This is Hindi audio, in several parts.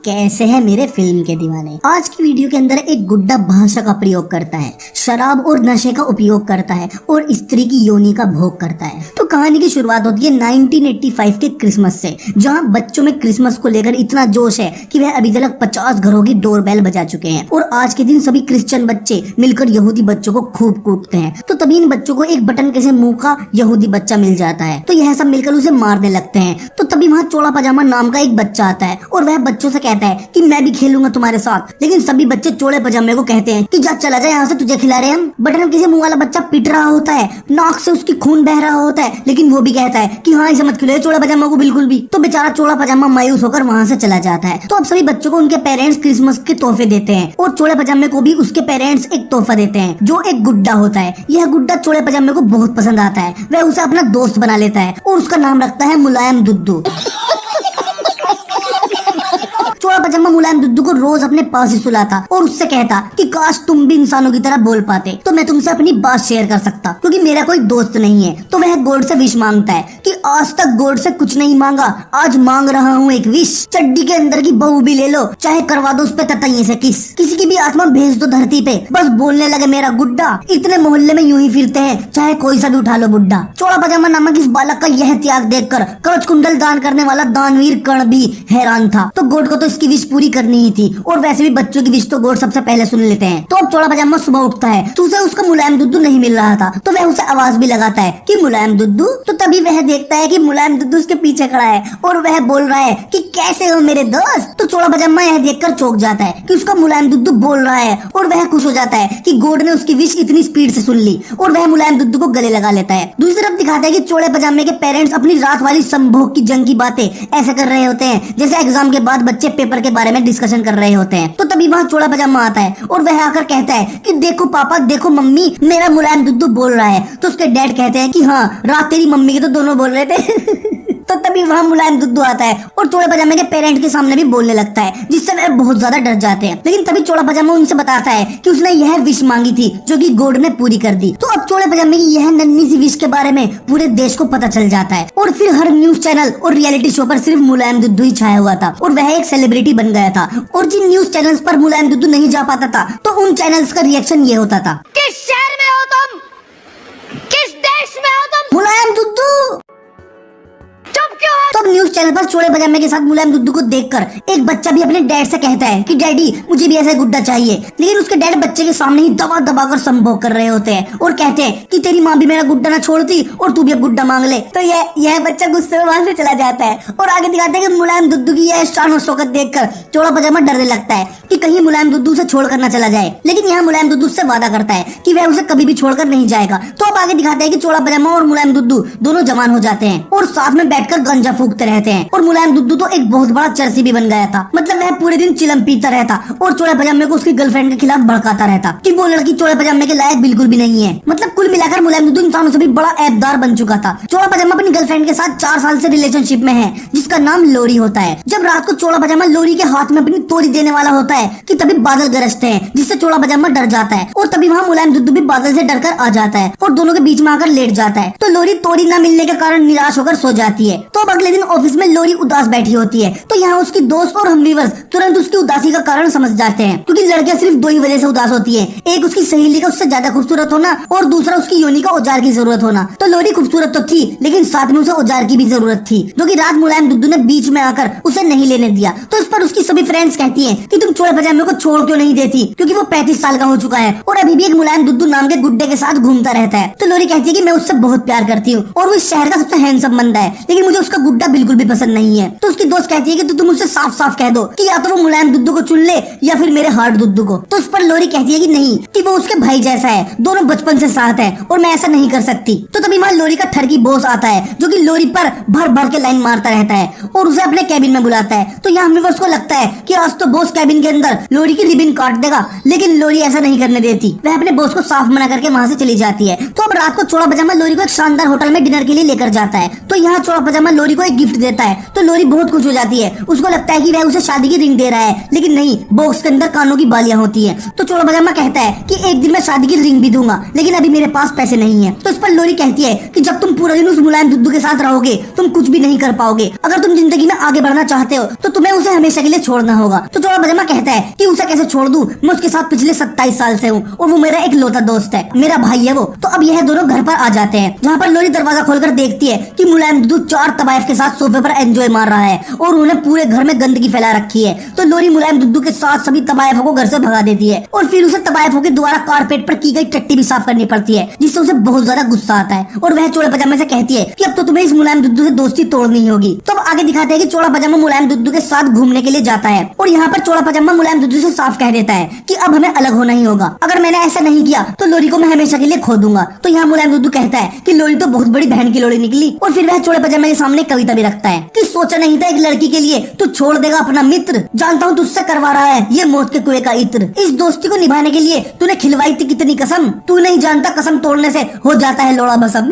कैसे है मेरे फिल्म के दीवाने। आज की वीडियो के अंदर एक गुड्डा भाषा का प्रयोग करता है, शराब और नशे का उपयोग करता है और स्त्री की योनि का भोग करता है। तो कहानी की शुरुआत होती है 1985 के क्रिसमस से, जहां बच्चों में क्रिसमस को लेकर इतना जोश है कि वह अभी तक 50 घरों की डोरबेल बजा चुके हैं और आज के दिन सभी क्रिश्चियन बच्चे मिलकर यहूदी बच्चों को खूब कूटते हैं। तो तभी इन बच्चों को एक बटन के से मुंह का यहूदी बच्चा मिल जाता है, तो यह सब मिलकर उसे मारने लगते हैं। तो तभी वहाँ चोला पजामा नाम का एक बच्चा आता है और वह बच्चों से कहता है कि मैं भी खेलूंगा तुम्हारे साथ। लेकिन सभी बच्चे चोले पजामे को कहते हैं कि जा चला जाए यहाँ से, तुझे खिला रहे हम। बटन किसी मुंह वाला बच्चा पिट रहा होता है, नाक से उसकी खून बह रहा होता है, लेकिन वो भी कहता है कि हाँ इसे मत खिलाओ चोला पजामा को बिल्कुल भी। तो बेचारा चोला पजामा मायूस होकर वहाँ से चला जाता है। तो अब सभी बच्चों को उनके पेरेंट्स क्रिसमस के तोहफे देते हैं और चोले पजामे को भी उसके पेरेंट्स एक तोहफा देते हैं जो एक गुड्डा होता है। यह गुड्डा चोले पजामे को बहुत पसंद आता है, वह उसे अपना दोस्त बना लेता है और उसका नाम रखता है मुलायम दुद्दू। चोला पजामा मुलायम दुद्दू को रोज अपने पास ही सुलाता और उससे कहता कि काश तुम भी इंसानों की तरह बोल पाते तो मैं तुमसे अपनी बात शेयर कर सकता, क्योंकि मेरा कोई दोस्त नहीं है। तो वह गॉड से विश मांगता है कि आज तक गॉड से कुछ नहीं मांगा, आज मांग रहा हूँ एक विश। चड्डी के अंदर की बहू भी ले लो, चाहे करवा दो उस पे ततैये से किस, किसी की भी आत्मा भेज दो धरती पे, बस बोलने लगे मेरा गुड्डा। इतने मोहल्ले में यूं ही फिरते हैं, चाहे कोई सा भी उठा लो बुड्ढा। चोला पजामा नामक इस बालक का यह त्याग देखकर कवच कुंडल दान करने वाला दानवीर कर्ण भी हैरान था। तो गॉड को तो इसकी विश पूरी करनी ही थी और वैसे भी बच्चों की विश तो गॉड सबसे पहले सुन लेते हैं। तो अब चोला पजामा सुबह उठता है तो उसे उसका मुलायम दुद्दू नहीं मिल रहा था, तो वह उसे आवाज भी लगाता है कि मुलायम दुद्दू। तो तभी वह देखता है कि मुलायम दुद्दू उसके पीछे खड़ा है और वह बोल रहा है कि कैसे हो मेरे दोस्त। तो चोला पजामा यह देखकर चौंक जाता है कि उसका मुलायम दुद्दू बोल रहा है और वह खुश हो जाता है कि गॉड ने उसकी विश इतनी स्पीड से सुन ली और वह मुलायम दुद्दू को गले लगा लेता है। दूसरी तरफ दिखाता है कि चोले पजामे के पेरेंट्स अपनी रात वाली संभोग की जंग की बातें ऐसे कर रहे होते हैं जैसे एग्जाम के बाद बच्चे पेपर के बारे में डिस्कशन कर रहे होते हैं। तो तभी वहाँ चोला पजामा आता है और वह आकर कहता है कि देखो पापा, देखो मम्मी, मेरा मुलायम दुद्दू बोल रहा है। तो उसके डैड कहते हैं कि हाँ रात तेरी मम्मी के तो दोनों बोल रहे थे। तो तभी वहाँ मुलायम दुद्दू आता है और चोला पजामे के पेरेंट के सामने भी बोलने लगता है, जिससे वे बहुत ज्यादा डर जाते हैं। लेकिन तभी चोला पजामा उनसे बताता है कि उसने यह विश मांगी थी जो कि गॉड ने पूरी कर दी। तो अब चोले पजामे की यह नन्ही सी विश के बारे में पूरे देश को पता चल जाता है और फिर हर न्यूज चैनल और रियलिटी शो पर सिर्फ मुलायम दुद्दू ही छाया हुआ था और वह एक सेलिब्रिटी बन गया था। और जिन न्यूज चैनल्स पर मुलायम दुद्दू नहीं जा पाता था तो उन चैनल्स का रिएक्शन ये होता था, किस शहर में हो तुम, किस देश में हो तुम, मुलायम दुद्दू। चुप क्यों हो? तो न्यूज चैनल पर चोले पजामे के साथ मुलायम दुद्दू को देखकर एक बच्चा भी अपने डैड से कहता है कि डैडी मुझे भी ऐसा गुड्डा चाहिए। लेकिन उसके डैड बच्चे के सामने ही दबा दबा कर संभोग कर रहे होते हैं और कहते हैं कि तेरी माँ भी मेरा गुड्डा ना छोड़ती और तू भी अब गुड्डा मांग ले। तो यह बच्चा गुस्से में वहां से चला जाता है और आगे दिखाते हैं कि मुलायम दुद्दू की यह शान और शौकत देखकर चोला पजामा डरने लगता है कि कहीं मुलायम दुद्दू से छोड़कर ना चला जाए। लेकिन यहाँ मुलायम दुद्दू से वादा करता है कि वह उसे कभी भी छोड़कर नहीं जाएगा। तो अब आगे दिखाते हैं कि चोला पजामा और मुलायम दुद्दू दोनों जवान हो जाते हैं और साथ में बैठकर गंजा फूकते रहते हैं। और मुलायम दुद्दू तो एक बहुत बड़ा चरसी भी बन गया था, मतलब वह पूरे दिन चिलम पीता रहता और चोले पजामे को उसकी गर्लफ्रेंड के खिलाफ भड़काता रहता कि वो लड़की चोले पजामे के लायक बिल्कुल भी नहीं है। मतलब कुल मिलाकर मुलायम दुद्दू इंसानों से भी बड़ा ऐबदार बन चुका था। चोला पजामा अपनी गर्लफ्रेंड के साथ 4 साल से रिलेशनशिप में है जिसका नाम लोरी होता है। जब रात को चोला पजामा लोरी के हाथ में अपनी तोरी देने वाला होता है कि तभी बादल गरजते हैं जिससे चोला पजामा डर जाता है और तभी वहाँ मुलायम दुद्दू भी बादल से डरकर आ जाता है और दोनों के बीच में आकर लेट जाता है। तो लोरी तोरी न मिलने के कारण निराश होकर सो जाती है। तो अब अगले दिन ऑफिस में लोरी उदास बैठी होती है तो यहाँ उसकी दोस्त और हमवीवर्स तुरंत उसकी उदासी का कारण समझ जाते हैं, क्योंकि लड़कियां सिर्फ 2 ही वजह से उदास होती है, एक उसकी सहेली का उससे ज्यादा खूबसूरत होना और दूसरा उसकी योनि का औजार की जरूरत होना। तो लोरी खूबसूरत तो थी लेकिन साथ में उसे औजार की भी जरूरत थी जो कि रात मुलायम दुद्दू ने बीच में आकर उसे नहीं लेने दिया। तो इस पर उसकी सभी फ्रेंड्स कहती है कि तुम चोले पजामे को छोड़ क्यों नहीं देती, क्योंकि वो 35 साल का हो चुका है और अभी भी एक मुलायम दुद्दू नाम के गुड्डे के साथ घूमता रहता है। तो लोरी कहती है कि मैं उससे बहुत प्यार करती हूँ और वो इस शहर का सबसे हैंडसम बंदा है, लेकिन मुझे उसका गुड्डा बिल्कुल भी पसंद नहीं है। तो उसकी दोस्त कहती है कि तुम उससे साफ साफ कह दो कि या तो वो मुलायम दुद्दू को चुन ले या फिर मेरे हार्ड दुद्दू को। तो उस पर लोरी कहती है कि नहीं, कि वो उसके भाई जैसा है, दोनों बचपन से साथ है और मैं ऐसा नहीं कर सकती। तो तभी वहाँ लोरी का ठरकी बॉस आता है जो कि लोरी पर भर भर के लाइन मारता रहता है और उसे अपने कैबिन में बुलाता है। तो यहाँ व्यूअर्स को लगता है कि आज तो बॉस कैबिन के अंदर लोरी की रिबन काट देगा, लेकिन लोरी ऐसा नहीं करने देती, वह अपने बॉस को साफ मना करके वहाँ से चली जाती है। तो अब रात को चोला पजामा लोरी को एक शानदार होटल में डिनर के लिए लेकर जाता है। तो यहाँ चोला पजामा लोरी को एक गिफ्ट देता है तो लोरी बहुत खुश हो जाती है। उसको लगता है कि वह उसे शादी की रिंग दे रहा है, लेकिन नहीं, बॉक्स के अंदर कानों की बालियां होती है। तो चोला पजामा कहता है कि एक दिन मैं शादी की रिंग भी दूंगा, लेकिन अभी मेरे पास पैसे नहीं है। तो इस पर लोरी कहती है कि जब तुम पूरा दिन उस मुलायम दुद्दू के साथ रहोगे तुम कुछ भी नहीं कर पाओगे। अगर तुम जिंदगी में आगे बढ़ना चाहते हो तो तुम्हें उसे हमेशा के लिए छोड़ना होगा। तो चोला पजामा कहता है कि उसे कैसे छोड़ दूं, मैं उसके साथ पिछले 27 साल से हूँ और वो मेरा एक लौता दोस्त है, मेरा भाई है वो। तो अब यह दोनों घर पर आ जाते हैं, जहाँ पर लोरी दरवाजा खोलकर देखती है कि मुलायम दुद्दू 4 तवायफ के साथ सोफे पर एंजॉय मार रहा है और उन्होंने पूरे घर में गंदगी फैला रखी है। तो लोरी मुलायम दुद्दू के साथ सभी तवायफों को घर से भगा देती है और फिर उसे तवायफों के द्वारा कारपेट पर की गई टट्टी भी साफ करनी पड़ती है, जिससे उसे बहुत ज्यादा गुस्सा आता है और वह चोला पजामा से कहती है कि अब तो तुम्हें इस मुलायम दुद्दू से दोस्ती तोड़नी होगी। तो अब आगे दिखाते हैं कि चोला पजामा मुलायम दुद्दू के साथ घूमने के लिए जाता है और यहाँ पर चोला पजामा मुलायम दुद्दू से साफ कह देता है कि अब हमें अलग होना ही होगा, अगर मैंने ऐसा नहीं किया तो लोरी को मैं हमेशा के लिए खो दूंगा। तो यहाँ मुलायम दुद्दू कहता है कि लोरी तो बहुत बड़ी बहन की लोरी निकली और फिर वह चोला पजामा के सामने कविता भी रखता है कि सोचा नहीं था एक लड़की के लिए तू छोड़ देगा अपना मित्र, जानता हूँ तुझसे करवा रहा है ये मौत के कुएं का इत्र, इस दोस्ती को निभाने के लिए तूने खिलवाई थी कितनी कसम, तू नहीं जानता कसम तोड़ने से हो जाता है लोड़ा भसम।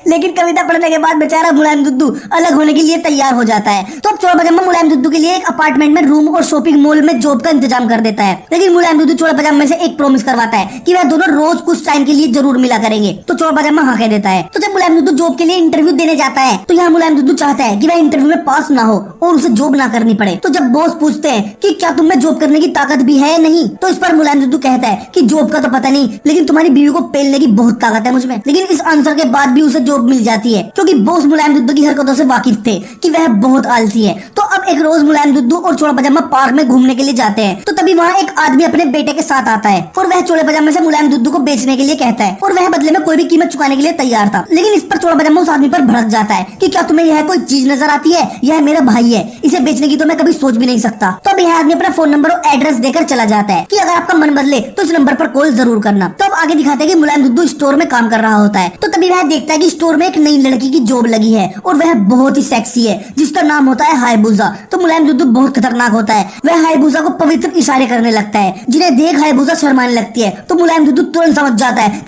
लेकिन कविता पढ़ने के बाद बेचारा मुलायम दुद्दू अलग होने के लिए तैयार हो जाता है। तो अब चोला पजामा मुलायम दुद्दू के लिए एक अपार्टमेंट में रूम और शॉपिंग मॉल में जॉब का इंतजाम कर देता है, लेकिन मुलायम दुद्दू चोला पजामा से एक प्रॉमिस करवाता है कि वह दोनों रोज कुछ टाइम के लिए जरूर मिला करेंगे। तो चोला पजामा हाँ कह देता है। तो जब मुलायम दुद्दू जॉब के लिए इंटरव्यू देने जाता है तो यहाँ मुलायम दुद्दू चाहता है कि वह इंटरव्यू में पास ना हो और उसे जॉब ना करनी पड़े। तो जब बॉस पूछते हैं कि क्या तुम में जॉब करने की ताकत भी है नहीं, तो इस पर मुलायम दुद्दू कहता है कि जॉब का तो पता नहीं, लेकिन तुम्हारी बीवी को पेलने की बहुत ताकत है मुझमें। लेकिन इस आंसर के बाद भी उसे जॉब मिल जाती है क्योंकि बॉस मुलायम दुद्दू की हरकतों से वाकिफ थे कि वह बहुत आलसी है। तो अब एक रोज मुलायम दुद्दू और चोला पजामा पार्क में घूमने के लिए जाते हैं, तो तभी वहाँ एक आदमी अपने बेटे के साथ आता है और वह चोला पजामा से मुलायम दुद्दू को बेचने के लिए कहता है और वह बदले में कोई भी कीमत चुकाने के लिए तैयार था। लेकिन इस पर चोला पजामा उस आदमी पर भड़क जाता है कि क्या तुम्हें यह कोई चीज नजर आती है, यह मेरा भाई है, इसे बेचने की तो मैं कभी सोच भी नहीं सकता। तो अब यह आदमी अपना फोन नंबर और एड्रेस देकर चला जाता है कि अगर आपका मन बदले तो इस नंबर पर कॉल जरूर करना। तो अब आगे दिखाते हैं कि मुलायम दुद्दू स्टोर में काम कर रहा होता है, तो तभी वह देखता है कि स्टोर में एक नई लड़की की जॉब लगी है और वह बहुत ही सेक्सी है जिसका नाम होता है हायबुसा। तो मुलायम दुद्दू बहुत खतरनाक होता है, वह हायबुसा को पवित्र इशारे करने लगता है, जिन्हें देख हायबुसा शर्माने लगती है। तो मुलायम दुद्दू तुरंत समझ जाता है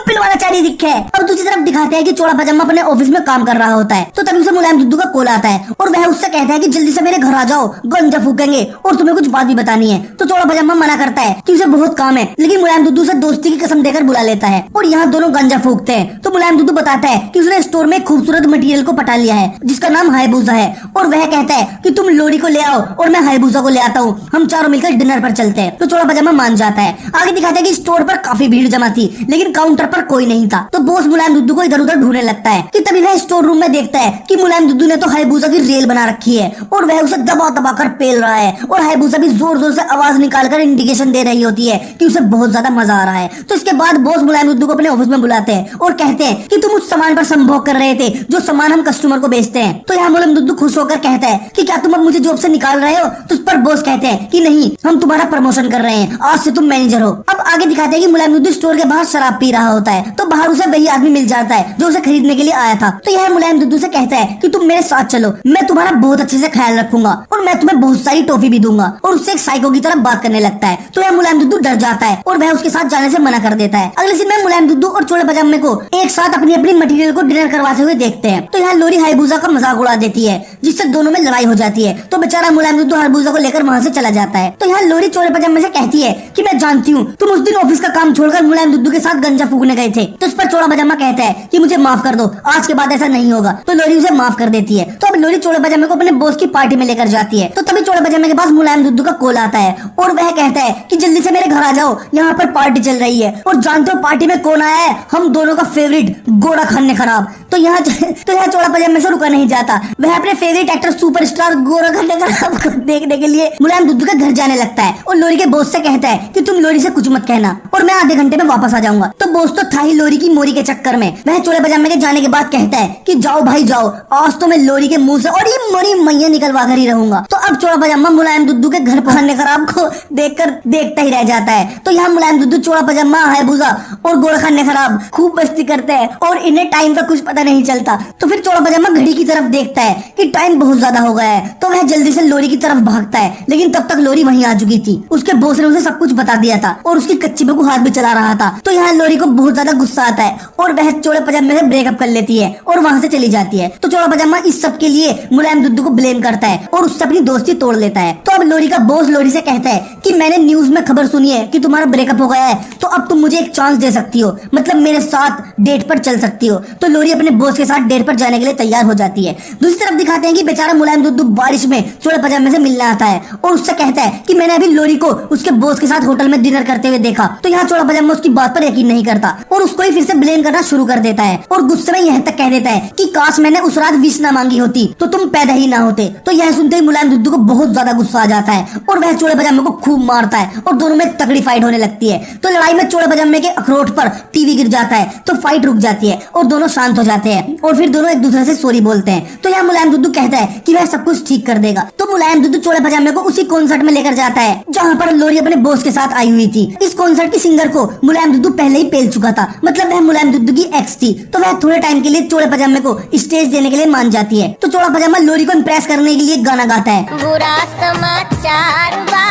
पिलवाना चारी दिखे। अब दूसरी तरफ दिखाते हैं कि चोला पजामा अपने ऑफिस में काम कर रहा होता है, तो तभी उसे मुलायम दुद्दू का कॉल आता है और वह उससे कहता है कि जल्दी से मेरे घर आ जाओ, गंजा फूकेंगे और तुम्हें कुछ बात भी बतानी है। तो चोला पजामा मना करता है कि उसे बहुत काम है, लेकिन मुलायम दुद्दू उसे दोस्ती की कसम देकर बुला लेता है और यहाँ दोनों गंजा फूकते हैं। तो मुलायम दुद्दू बताता है कि उसने स्टोर में खूबसूरत मटेरियल को पटा लिया है जिसका नाम हायबुसा है और वह कहता है कि तुम लोरी को ले आओ और मैं हायबुसा को ले आता हूँ, हम चारों मिलकर डिनर पर चलते हैं। तो चोला पजामा मान जाता है। आगे दिखाते हैं कि स्टोर पर काफी भीड़ जमा थी, लेकिन काउंटर पर कोई नहीं था। तो बॉस मुलायम दुद्दू को इधर उधर ढूंढने लगता है कि तभी वह स्टोर रूम में देखता है कि मुलायम दुद्दू ने तो हायबुसा की रेल बना रखी है और वह उसे दबा दबा कर पेल रहा है और हायबुसा भी जोर जोर से आवाज निकालकर इंडिकेशन दे रही होती है कि उसे बहुत ज्यादा मजा आ रहा है। तो इसके बाद बॉस मुलायम दुद्दू को अपने ऑफिस में बुलाते हैं और कहते हैं कि तुम उस सामान पर संभोग कर रहे थे जो सामान हम कस्टमर को बेचते हैं। तो यहाँ मुलायम दुद्दू खुश होकर कहता है कि क्या तुम अब मुझे जॉब से निकाल रहे हो? तो उस पर बॉस कहते हैं कि नहीं, हम तुम्हारा प्रमोशन कर रहे हैं, आज से तुम मैनेजर हो। अब आगे दिखाते हैं कि मुलायम दुद्दू स्टोर के बाहर शराब पी रहा होता है, तो बाहर उसे वही आदमी मिल जाता है जो उसे खरीदने के लिए आया था। तो यह मुलायम दुद्दू से कहता है कि तुम मेरे साथ चलो, मैं तुम्हारा बहुत अच्छे से ख्याल रखूंगा और मैं तुम्हें बहुत सारी टॉफी भी दूंगा, और उससे एक साइको की तरह बात करने लगता है। तो यह मुलायम दुद्दू डर जाता है और वह उसके साथ जाने से मना कर देता है। अगले दिन में मुलायम दुद्दू और चोला पजामे को एक साथ अपनी अपनी मटेरियल को डिनर करवाते हुए देखते हैं। तो यहाँ लोरी हायबुसा का मजाक उड़ा देती है जिससे दोनों में लड़ाई हो जाती है। तो बेचारा मुलायम दुद्दू हायबुसा को लेकर वहाँ से चला जाता है। तो यहाँ लोरी चोला पजामे से कहती है कि मैं जानती हूँ तुम उस दिन ऑफिस का काम छोड़कर मुलायम दुद्दू के साथ गंजा फूकने गए थे। तो इस पर चोला पजामा कहता है कि मुझे माफ कर दो, आज के बाद ऐसा नहीं होगा। तो लोरी उसे माफ कर देती है। तो अब लोरी चोला पजामे को अपने बॉस की पार्टी में लेकर जाती है। तो तभी चोला पजामे के पास मुलायम दुद्दू का कॉल आता है और वह कहता है कि जल्दी से मेरे घर आ जाओ, यहाँ पर पार्टी चल रही है और जानते हो पार्टी में कौन आया है? हम दोनों का फेवरेट गोरा खाने खराब। तो यहाँ चोला पजामे से रुका नहीं जाता, वह अपने फेवरेट एक्टर सुपरस्टार गोरा खाने खराब को देखने के लिए मुलायम दुद्दू के घर जाने लगता है और लोरी के बॉस से कहता है कि तुम लोरी से कुछ मत कहना और मैं आधे घंटे में वापस आ जाऊंगा। तो बॉस तो था ही लोरी की मोरी के चक्कर में, वह चोला पजामे के जाने के बाद कहता है कि जाओ भाई जाओ, आज तो मैं लोरी के मुंह से और ये मोरी मैया निकलवा कर ही रहूंगा। तो अब चोला पजामा मुलायम दुद्दू के घर खाने खराब को देखकर देखता ही रह जाता है। तो यहाँ मुलायम दुद्दू, चोला पजामा, हायबुसा और गोरा खाने खराब खूब मस्ती करते हैं और इन्हें टाइम का कुछ पता नहीं चलता। तो फिर चोला पजामा घड़ी की तरफ देखता है कि टाइम बहुत ज्यादा हो गया है, तो वह जल्दी से लोरी की तरफ भागता है, लेकिन तब तक लोरी वहीं आ चुकी थी। उसके बॉस ने उसे सब कुछ बता दिया था और उसकी कच्ची बहू हाथ भी चला रहा था। तो यहाँ लोरी को बहुत ज्यादा गुस्सा आता है और वह चोड़ा पजामे से ब्रेकअप कर लेती है और वहाँ से चली जाती है। तो चोड़ा पजामा इस सब के लिए मुलायम दुद्दू को ब्लेम करता है और उससे अपनी दोस्ती तोड़ लेता है। तो अब लोरी का बॉस लोरी से कहता है कि मैंने न्यूज में खबर सुनी है कि तुम्हारा ब्रेकअप हो गया है, तो अब तुम मुझे एक चांस दे सकती हो, मतलब मेरे साथ डेट पर चल सकती हो। तो लोरी अपने बॉस के साथ डेट पर जाने के लिए तैयार हो जाती है। दूसरी तरफ दिखाते हैं कि बेचारा मुलायम दुद्दू बारिश में चोड़ा पजामे से मिलने आता है और उससे कहता है कि मैंने अभी लोरी को उसके बॉस के साथ होटल में डिनर करते हुए देखा। तो यहाँ चोड़ा पजामा उसकी बात पर यकीन नहीं करता और उसको ही फिर से ब्लेम करना शुरू कर देता है और गुस्से में यह तक कह देता है कि काश मैंने उस रात विश ना मांगी होती तो तुम पैदा ही ना होते। तो यह सुनते ही मुलायम दुद्दू को बहुत ज्यादा गुस्सा आ जाता है और वह चोड़ा पजामे को खूब मारता है और दोनों में तगड़ी फाइट होने लगती है। तो लड़ाई में चोड़ा पजामे के अखरोट पर टीवी गिर जाता है तो फाइट रुक जाती है और दोनों शांत हो जाते हैं और फिर दोनों एक दूसरे से सॉरी बोलते हैं। तो यहाँ मुलायम दुद्दू कहता है कि वह सब कुछ ठीक कर देगा। तो मुलायम दुद्दू चोड़ा पजामे को उसी कॉन्सर्ट में लेकर जाता है जहाँ पर लोरी अपने बॉस के साथ आई हुई थी। इस कॉन्सर्ट की सिंगर को मुलायम दुद्दू पहले ही पेल चुका था, मतलब वह मुलायम दुद्दू की एक्स थी। तो वह थोड़े टाइम के लिए चोड़ा पजामे को स्टेज देने के लिए मान जाती है। तो चोड़ा पजामा लोरी को इम्प्रेस करने के लिए गाना गाता है, बुरा समाचार बा।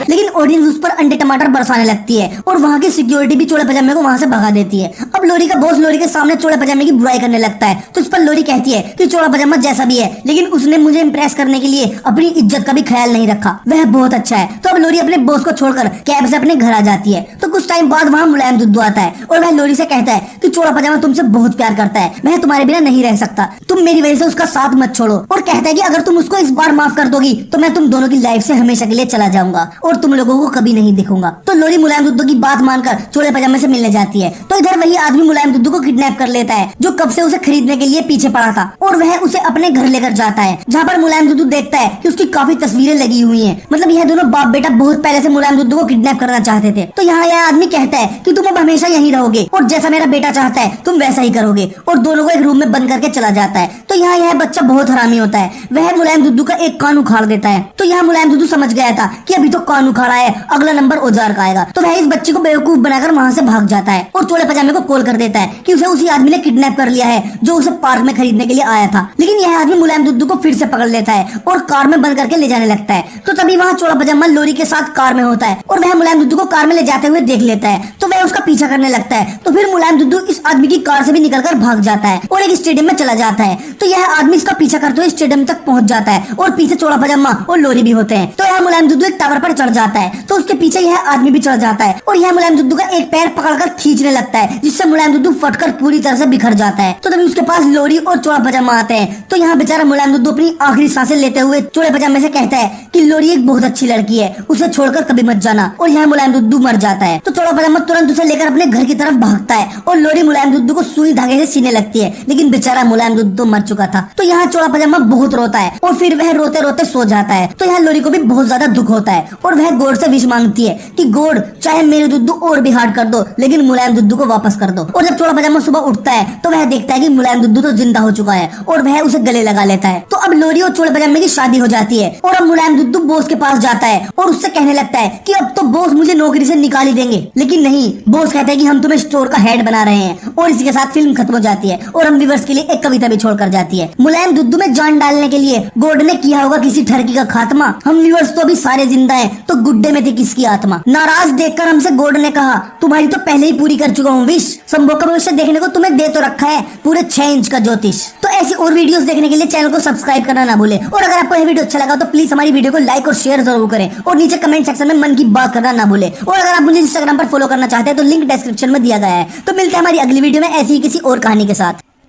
लेकिन ऑडियंस उस पर अंडे टमाटर बरसाने लगती है और वहाँ की सिक्योरिटी भी चोड़ा पजामे को वहाँ से भगा देती है। अब लोरी का बॉस लोरी के सामने चोड़ा पजामे की बुराई करने लगता है। तो इस पर लोरी कहती है कि चोड़ा पजामा जैसा भी है लेकिन उसने मुझे इम्प्रेस करने के लिए अपनी इज्जत का भी ख्याल नहीं रखा, वह बहुत अच्छा है। तो अब लोरी अपने बॉस को छोड़कर कैब से अपने घर आ जाती है। तो कुछ टाइम बाद वहाँ मुलायम दुद्दू आता है और वह लोरी से कहता है कि चोड़ा पजामा तुमसे बहुत प्यार करता है, वह तुम्हारे बिना नहीं रह सकता, तुम मेरी वजह से उसका साथ मत छोड़ो। और कहता है कि अगर तुम उसको इस बार माफ कर दोगी तो मैं तुम दोनों की लाइफ से हमेशा के लिए चला जाऊंगा और तुम लोगों को कभी नहीं देखूंगा। तो लोरी मुलायम दुद्दू की बात मानकर चोड़े पजामे से मिलने जाती है। तो इधर वही आदमी मुलायम दुद्दू को किडनैप कर लेता है जो कब से उसे खरीदने के लिए पीछे पड़ा था और वह उसे अपने घर लेकर जाता है जहाँ पर मुलायम दुद्दू देखता है कि उसकी काफी तस्वीरें लगी हुई हैं, मतलब यह दोनों बाप बेटा बहुत पहले से मुलायम दुद्दू को किडनैप करना चाहते थे। तो यहाँ यह आदमी कहता है कि तुम अब हमेशा यहीं रहोगे और जैसा मेरा बेटा चाहता है तुम वैसा ही करोगे और दोनों को एक रूम में बंद करके चला जाता है। तो यहाँ यह बच्चा बहुत हरामी होता है, वह मुलायम दुद्दू का एक कान उखाड़ देता है। तो यहाँ मुलायम दुद्दू समझ गया था कि अभी तो कान उखाड़ा है, अगला नंबर औजार का आएगा। तो वह इस बच्चे को बेवकूफ बनाकर वहाँ से भाग जाता है और चोड़े पजामे को कॉल कर देता है कि उसे उसी आदमी ने किडनैप कर लिया है जो उसे पार्क में खरीदने के लिए आया था। लेकिन यह आदमी मुलायम दुद्दू को फिर से पकड़ लेता है और कार में बंद करके ले जाने लगता है। तो तभी वहाँ चोड़ा पजामा लोरी के साथ कार में होता है और वह मुलायम दुद्दू को कार में ले जाते हुए देख लेता है। तो वह उसका पीछा करने लगता है। तो फिर मुलायम दुद्दू इस आदमी की कार से भी निकलकर भाग जाता है और एक स्टेडियम में चला जाता है। तो यह आदमी इसका पीछा करते हुए स्टेडियम तक पहुंच जाता है और पीछे चोड़ा पजामा और लोरी भी होते हैं। तो यह मुलायम दुद्दू एक टावर पर चढ़ जाता है तो उसके पीछे यह आदमी भी चढ़ जाता है और यह मुलायम दुद्दू का एक पैर पकड़कर खींचने लगता है जिससे मुलायम दुद्दू फटकर पूरी तरह से बिखर जाता है। तो तभी उसके पास लोरी और चोड़ा पजामा आते हैं। तो यहाँ बेचारा मुलायम दुद्दू अपनी आखिरी सांसें लेते हुए चोड़े पजामे से कहता है कि लोरी एक बहुत अच्छी लड़की है, उसे छोड़कर कभी मत जाना। और यहाँ मुलायम दुद्दू मर जाता है। तो चोड़ा पजामा तुरंत उसे लेकर अपने घर की तरफ भागता है और लोरी मुलायम दुद्दू को सुई धागे से सीने लगती है, लेकिन बेचारा मुलायम दुद्दू मर चुका था। तो यहाँ चोड़ा पजामा बहुत रोता है और फिर वह रोते रोते सो जाता है। तो यहाँ लोरी को भी बहुत ज्यादा दुख होता है और वह गॉड से विश मांगती है कि गॉड चाहे मेरे दुद्दू और भी हार्ड कर दो लेकिन मुलायम दुद्दू को वापस कर दो। और जब चोड़ा पजामा सुबह उठता है तो वह देखता है कि मुलायम दुद्दू तो जिंदा हो चुका है और वह उसे गले लगा लेता है। तो अब लोरी और चोड़ा पजामे की शादी हो जाती है और अब मुलायम दुद्दू बॉस के पास जाता है और उससे कहने लगता है कि अब तो बॉस मुझे नौकरी से निकाल ही देंगे। लेकिन नहीं, बॉस कहता है कि हम तुम्हें स्टोर का हेड बना रहे हैं। और इसी के साथ फिल्म खत्म हो जाती है और हम व्यूअर्स के लिए एक कविता भी छोड़कर जाती है। मुलायम दुद्दू में जान डालने के लिए गॉड ने किया होगा किसी ठरकी का खात्मा, हम व्यूअर्स तो अभी सारे जिंदा हैं तो गुड्डे में थी किसकी आत्मा। नाराज देखकर हमसे गॉड ने कहा तुम्हारी तो पहले ही पूरी कर चुका हूँ विश, संभव का भविष्य देखने को तुम्हें दे तो रखा है पूरे 6 इंच का ज्योतिष। तो ऐसी और वीडियोस देखने के लिए चैनल को सब्सक्राइब करना ना भूले और अगर आपको यह वीडियो अच्छा लगा तो प्लीज हमारी वीडियो को लाइक और शेयर जरूर करें और नीचे कमेंट सेक्शन में मन की बात करना ना भूले। और अगर आप मुझे इंस्टाग्राम पर फॉलो करना चाहते हैं तो लिंक डिस्क्रिप्शन में दिया गया है। तो मिलते हैं हमारी अगली वीडियो में ऐसी ही किसी और कहानी के साथ।